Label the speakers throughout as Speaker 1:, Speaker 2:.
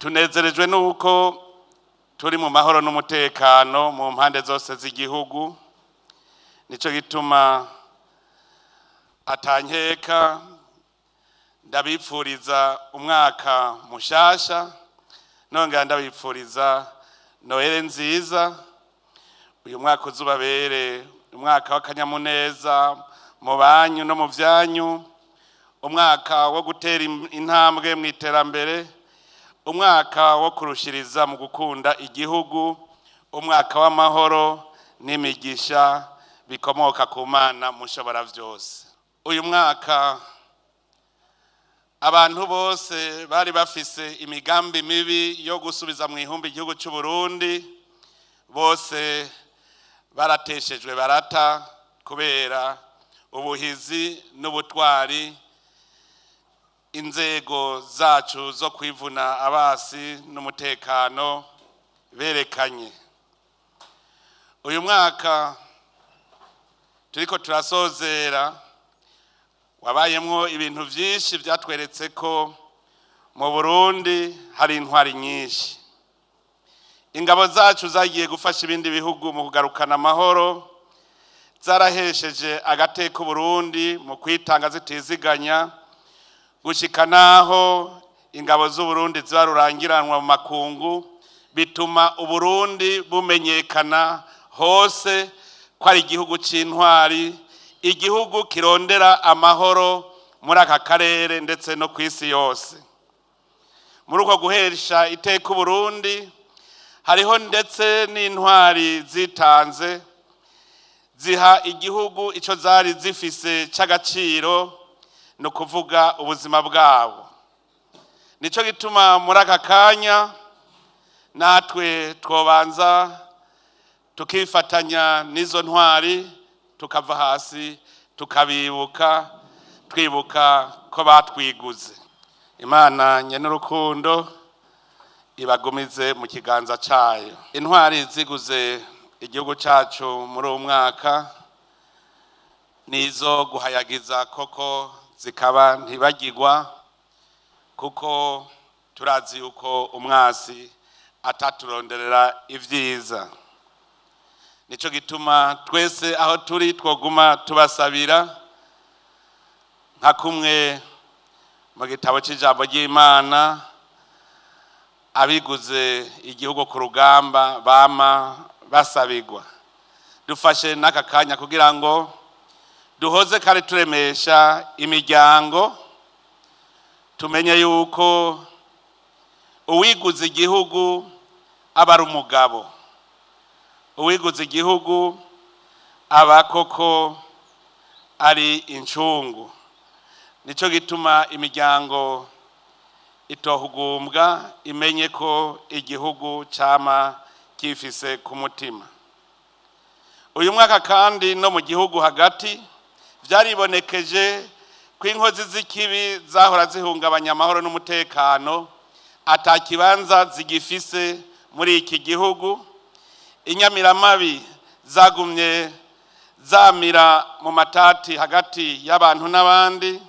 Speaker 1: tunezerejwe nuko turi mu mahoro n'umutekano mu mpande zose z'igihugu. Nico gituma atankeka ndabipfuriza umwaka mushasha, nongera ndabipfuriza Noel nziza. Uyu mwaka uzubabere umwaka w'akanyamuneza mu banyu no mu vyanyu, umwaka wo gutera intambwe mu iterambere, umwaka wo kurushiriza mu gukunda igihugu, umwaka w'amahoro n'imigisha bikomoka ku Mana mushobora vyose. Uyu mwaka abantu bose bari bafise imigambi mibi yo gusubiza mu ihumbi igihugu cy'u Burundi, bose barateshejwe barata kubera ubuhizi n'ubutwari inzego zacu zo kwivuna abasi n'umutekano berekanye. Uyu mwaka turiko turasozera wabayemwo ibintu vyinshi vyatweretse ko mu Burundi hari intwari nyinshi. Ingabo zacu zagiye gufasha ibindi bihugu mu kugarukana amahoro, zarahesheje agateka Burundi mu kwitanga zitiziganya, gushika naho ingabo z'u Burundi zibarurangiranwa mu makungu, bituma Uburundi bumenyekana hose ko ari igihugu c'intwari, igihugu kirondera amahoro muri aka karere ndetse no kw'isi yose. Muri uko guhesha iteka Burundi hariho ndetse n'intwari zitanze ziha igihugu ico zari zifise c'agaciro, no kuvuga ubuzima bwabo. Nico gituma muri aka kanya natwe twobanza tukifatanya n'izo ntwari, tukava hasi tukabibuka, twibuka ko batwiguze. Imana nyene urukundo ibagumize mu kiganza cayo. Intwari ziguze igihugu cacu muri uwo mwaka nizo guhayagiza koko zikaba ntibagirwa, kuko turazi yuko umwasi ataturonderera ivyiza. Nico gituma twese aho turi twoguma tubasabira, nka kumwe mu gitabo c'ijambo ry'Imana abiguze igihugu ku rugamba bama basabirwa. Dufashe n'aka kanya kugira ngo duhoze kare turemesha imiryango, tumenye yuko uwiguze igihugu aba ari umugabo, uwiguze igihugu aba koko ari incungu. Nico gituma imiryango itohugumbwa, imenye ko igihugu cama kifise ku mutima. Uyu mwaka kandi no mu gihugu hagati vyaribonekeje ko inkozi z'ikibi zahora zihungabanya amahoro n'umutekano atakibanza zigifise muri iki gihugu. Inyamiramabi zagumye zamira mu matati hagati y'abantu n'abandi.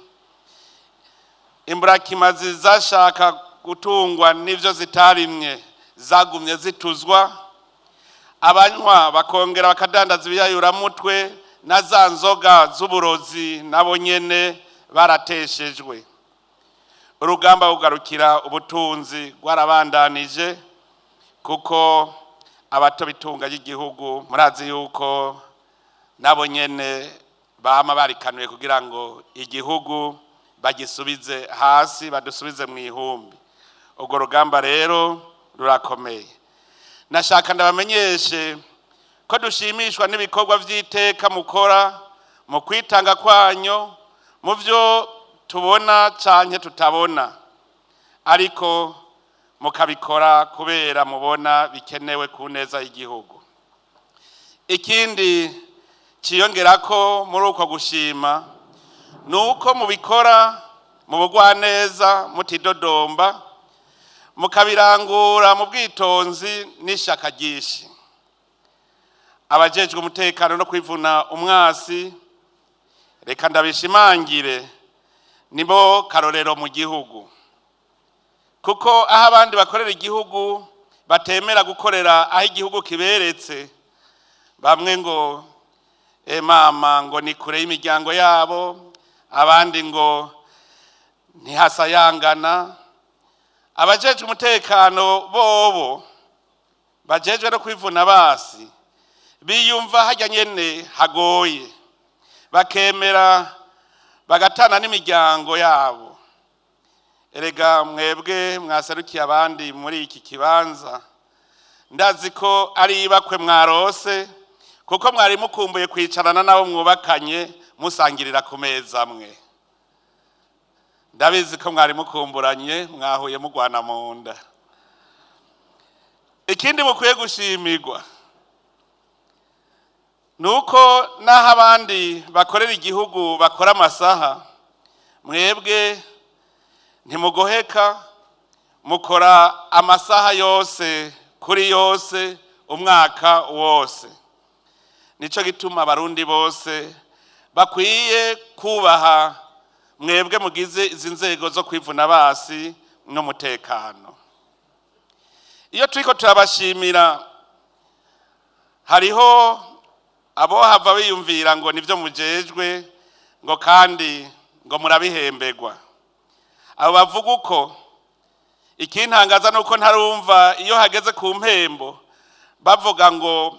Speaker 1: Imburakimazi zashaka gutungwa n'ivyo zitarimye zagumye zituzwa. Abanywa bakongera bakadandaza ibiyayuramutwe na za nzoga z'uburozi nabo nyene barateshejwe. Urugamba ugarukira ubutunzi rwarabandanije, kuko abato bitunga y'igihugu murazi yuko nabo nyene bama barikanuye kugira ngo igihugu bagisubize hasi, badusubize mu ihumbi. Urwo rugamba rero rurakomeye. Nashaka ndabamenyeshe ko dushimishwa n'ibikorwa vy'iteka mukora mu kwitanga kwanyu mu vyo tubona canke tutabona, ariko mukabikora kubera mubona bikenewe ku neza y'igihugu. Ikindi ciyongerako muri uko gushima nuko mubikora mu bugwaneza mutidodomba, mukabirangura mu bwitonzi n'ishaka ryinshi. Abajejwe umutekano no kwivuna umwasi, reka ndabishimangire, nibo karorero mu gihugu. kuko aho abandi bakorera igihugu batemera gukorera aho igihugu kiberetse, bamwe ngo mama ngo ni kure y'imiryango yabo, abandi ngo ntihasayangana. Abajejwe umutekano bobo bajejwe no kwivuna basi biyumva hajya nyene hagoye, bakemera bagatana n'imiryango yabo. Erega mwebwe mwaserukiye abandi muri iki kibanza, ndazi ko ari ibakwe mwarose, kuko mwari mukumbuye kwicarana nabo mwubakanye musangirira ku meza amwe. Ndabizi ko mwari mukumburanye, mwahuye mugwana mu nda. Ikindi mukwiye gushimirwa nuko naho abandi bakorera igihugu bakora amasaha, mwebwe ntimugoheka, mukora amasaha yose kuri yose umwaka wose. Nico gituma abarundi bose bakwiye kubaha mwebwe mugize izi nzego zo kwivuna basi n'umutekano. Iyo turiko turabashimira, hariho abo hava biyumvira ngo nivyo mujejwe, ngo kandi ngo murabihemberwa. Abo bavuga uko, ikintangaza nuko ntarumva iyo hageze ku mpembo bavuga ngo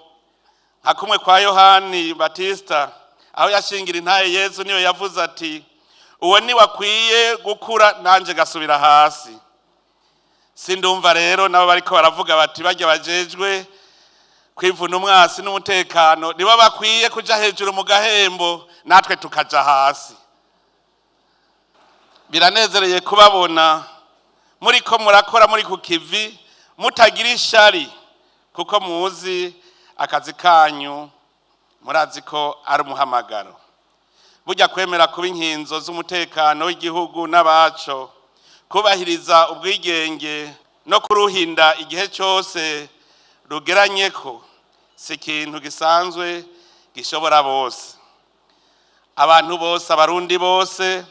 Speaker 1: nka kumwe kwa Yohani Batista aho yashingira intaye Yesu niyo yavuze ati uwo ni wakwiye gukura nanje gasubira hasi. Sindumva rero nabo bariko baravuga bati bajya bajejwe kwivuna umwasi n'umutekano nibo bakwiye kuja hejuru mu gahembo natwe tukaja hasi. Biranezereye kubabona muriko murakora muri ku kivi mutagira ishari, kuko muzi akazi kanyu, murazi ko ari umuhamagaro. Burya kwemera kuba inkinzo z'umutekano w'igihugu n'abaco, kubahiriza ubwigenge no kuruhinda igihe cyose rugeranyeko, si ikintu gisanzwe gishobora bose. Abantu bose, abarundi bose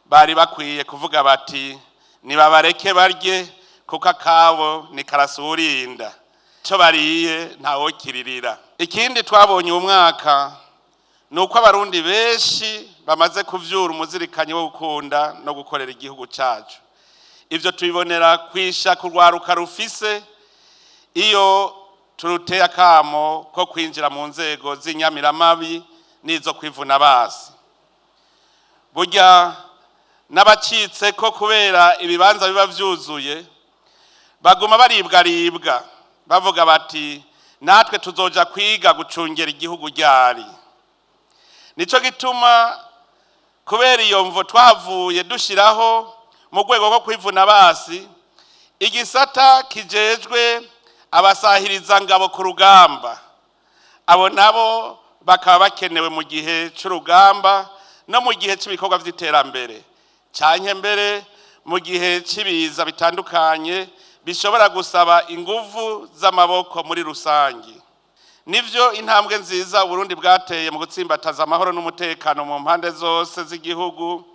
Speaker 1: bari bakwiye kuvuga bati nibabareke barye, kuko akabo ni karasurinda, cyo bariye ntawo kiririra. Ikindi twabonye uyu mwaka nuko abarundi benshi bamaze kuvyura umuzirikanyi wo gukunda no gukorera igihugu cyacu. Ivyo tubibonera kwisha kurwaruka rufise iyo turuteye akamo ko kwinjira mu nzego z'inyamiramabi nizo kwivuna basi. Burya n'abacitse ko kubera ibibanza biba vyuzuye baguma baribwa bavuga bati natwe tuzoja kwiga gucungera igihugu ryari. Nico gituma kubera iyo mvo twavuye dushiraho mu rwego rwo kwivuna basi igisata kijejwe abasahiriza ngabo ku rugamba. Abo nabo bakaba bakenewe mu gihe c'urugamba no mu gihe cy'ibikorwa vy'iterambere, canke mbere mu gihe cy'ibiza bitandukanye bishobora gusaba inguvu z'amaboko muri rusangi. Nivyo intambwe nziza Burundi bwateye mu gutsimbataza amahoro n'umutekano mu mpande zose z'igihugu,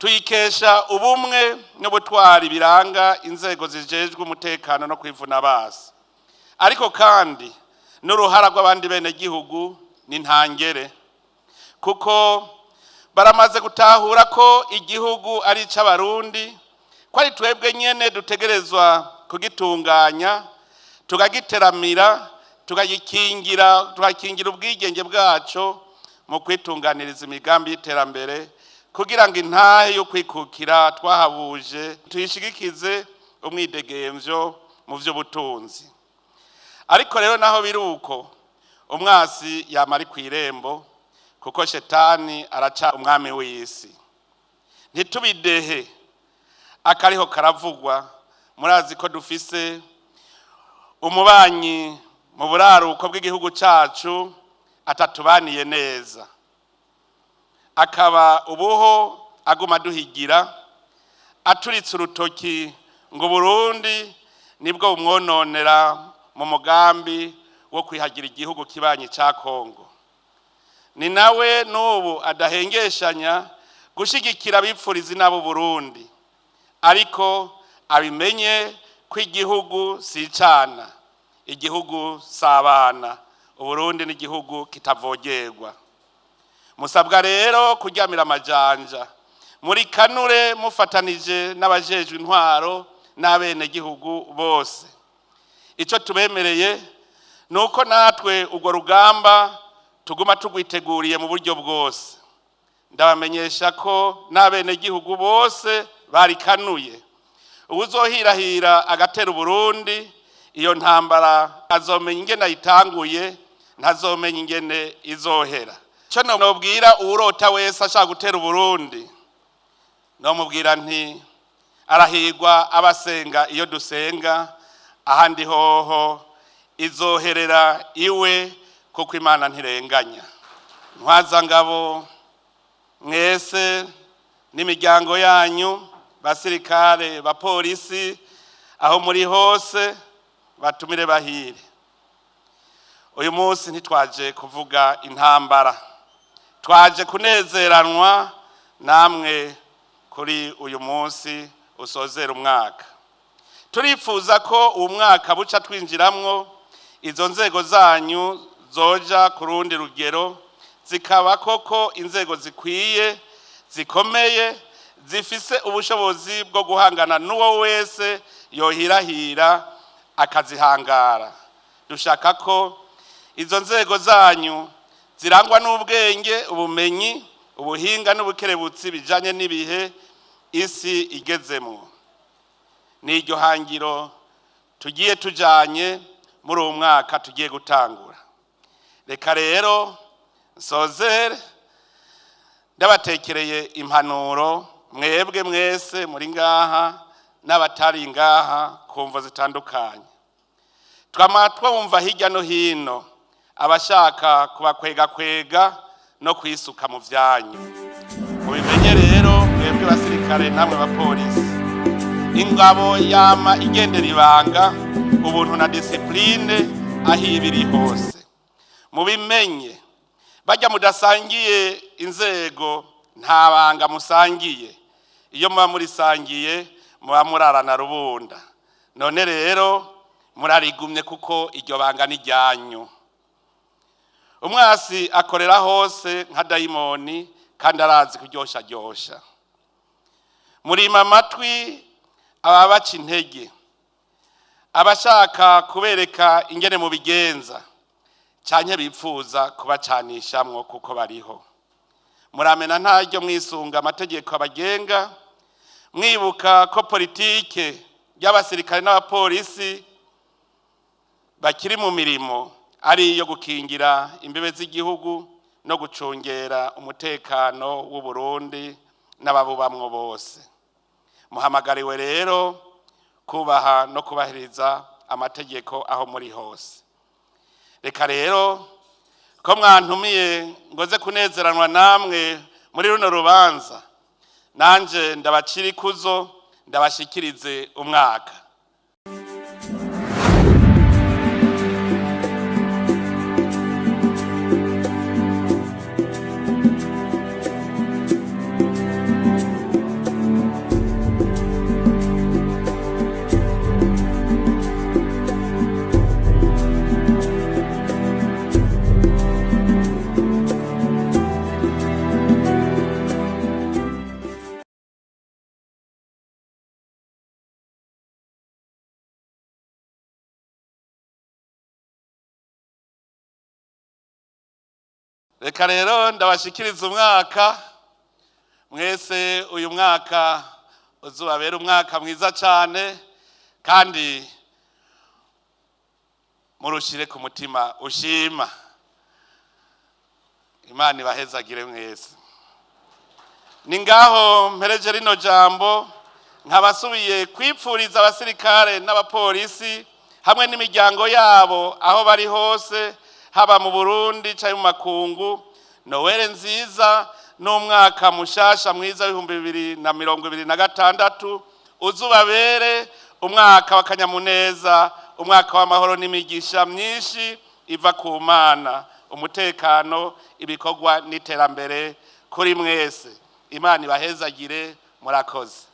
Speaker 1: tuyikesha ubumwe n'ubutwari biranga inzego zijejwe umutekano no kwivuna basi. Ariko kandi n'uruhara rw'abandi bene gihugu ni ntangere, kuko baramaze gutahura ko igihugu ari ic'abarundi, ko ari twebwe nyene dutegerezwa kugitunganya, tukagiteramira, tugakingira ubwigenge bwacu mu kwitunganiriza imigambi y'iterambere, kugira ngo intahe yo kwikukira twahabuje tuyishigikize umwidegemvyo mu vy'ubutunzi. Ariko rero naho biruko, umwasi yamari kw'irembo, kuko shetani araca umwami w'isi. Ntitubidehe, akariho karavugwa. Murazi ko dufise umubanyi mu buraruko bw'igihugu cacu atatubaniye neza, akaba ubuho aguma duhigira aturitse urutoki ngo Burundi nibwo umwononera mu mugambi wo kwihagira igihugu kibanyi ca Kongo. Ni nawe n'ubu adahengeshanya gushigikira bipfuriza nabo Burundi, ariko abimenye ko igihugu si icana, igihugu si abana, Uburundi n'igihugu kitavogerwa. Musabwa rero kuryamira amajanja, muri kanure mufatanije n'abajejwe intwaro n'abene gihugu bose. Ico tubemereye nuko natwe urwo rugamba tuguma tugwiteguriye mu buryo bwose. Ndabamenyesha ko n'abene gihugu bose barikanuye. Uwuzohirahira agatera Burundi, iyo ntambara azomenya ingene ayitanguye, ntazomenya ingene izohera. Cyo nobwira uwurota wese ashaka gutera Burundi, nomubwira nti arahirwa abasenga iyo dusenga, ahandi hoho izoherera iwe kuko Imana ntirenganya. Ntwazangabo mwese n'imiryango yanyu, basirikare, bapolisi, aho muri hose batumire bahire. Uyu munsi ntitwaje kuvuga intambara, twaje kunezeranwa namwe kuri uyu munsi usozera umwaka. Turifuza ko uwo mwaka buca twinjiramwo izo nzego zanyu zoja ku rundi rugero, zikaba koko inzego zikwiye, zikomeye, zifise ubushobozi bwo guhangana n'uwo wese yohirahira akazihangara. Dushaka ko izo nzego zanyu zirangwa n'ubwenge, ubumenyi, ubuhinga n'ubukerebutsi bijanye n'ibihe isi igezemo. N'iryo hangiro tugiye tujanye muri uwo mwaka tugiye gutangura. Reka rero nsozere ndabatekereye impanuro mwebwe mwese muri ngaha n'abatari ngaha ku mvo zitandukanye. Twama twumva hirya no hino abashaka kubakwega no kwisuka mu vyanyu. Mubimenye rero mwebwe basirikare namwe bapolisi, ingabo yama igendera ibanga, ubuntu na discipline ahibiri hose. Mubimenye bajya mudasangiye inzego nta banga musangiye, iyo muba murisangiye muba murarana rubunda. None rero murarigumye kuko iryo banga ni ryanyu. Umwasi akorera hose nka dayimoni kandi arazi kuryosha. Murima amatwi ababaca intege, abashaka kubereka ingene mu bigenza canke bipfuza kubacanishamwo kuko bariho. Muramena ntaryo mwisunga amategeko abagenga, mwibuka ko politike y'abasirikare n'abapolisi bakiri mu mirimo ari iyo gukingira imbibe z'igihugu no gucungera umutekano w'u Burundi n'ababubamwo bose. Muhamagariwe rero kubaha no kubahiriza amategeko aho muri hose. Reka rero ko mwantumiye ngoze kunezeranwa namwe muri runo rubanza, nanje ndabacira ikuzo ndabashikirize umwaka. Reka rero ndabashikiriza umwaka mwese. Uyu mwaka uzubabera umwaka mwiza cyane, kandi murushire ku mutima ushima. Imana ibahezagire mwese. Ni ngaho mpereje rino jambo nkabasubiye kwipfuriza abasirikare n'abapolisi hamwe n'imiryango yabo aho bari hose, haba mu Burundi cyangwa mu makungu, Noel nziza n'umwaka mushasha mwiza w'2026 uzubabere umwaka w'akanyamuneza, umwaka w'amahoro n'imigisha myinshi iva ku Mana, umutekano, ibikorwa n'iterambere kuri mwese. Imana ibahezagire, murakoze.